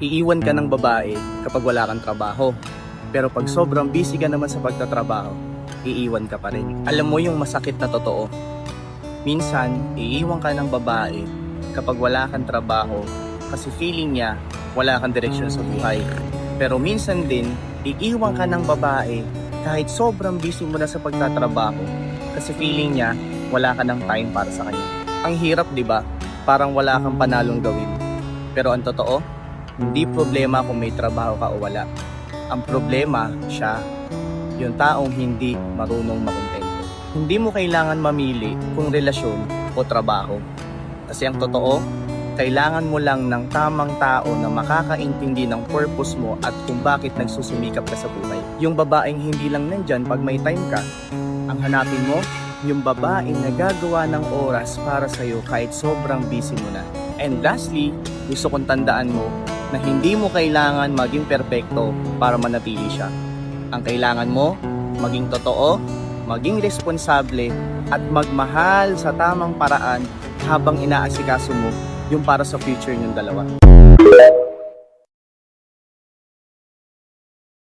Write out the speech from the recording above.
Iiwan ka ng babae kapag wala kang trabaho. Pero pag sobrang busy ka naman sa pagtatrabaho, iiwan ka pa rin. Alam mo yung masakit na totoo. Minsan, iiwan ka ng babae kapag wala kang trabaho kasi feeling niya wala kang direksyon sa buhay. Pero minsan din, iiwan ka ng babae kahit sobrang busy mo na sa pagtatrabaho kasi feeling niya wala ka ng time para sa kanya. Ang hirap, di ba? Parang wala kang panalong gawin. Pero ang totoo, hindi problema kung may trabaho ka o wala. Ang problema, siya, yung taong hindi marunong makontento. Hindi mo kailangan mamili kung relasyon o trabaho. Kasi ang totoo, kailangan mo lang ng tamang tao na makakaintindi ng purpose mo at kung bakit nagsusumikap ka sa buhay. Yung babaeng hindi lang nandyan pag may time ka, ang hanapin mo, yung babaeng nagagawa ng oras para sa'yo kahit sobrang busy mo na. And lastly, gusto kong tandaan mo na hindi mo kailangan maging perpekto para manatili siya. Ang kailangan mo, maging totoo, maging responsable, at magmahal sa tamang paraan habang inaasikaso mo yung para sa future niyong dalawa.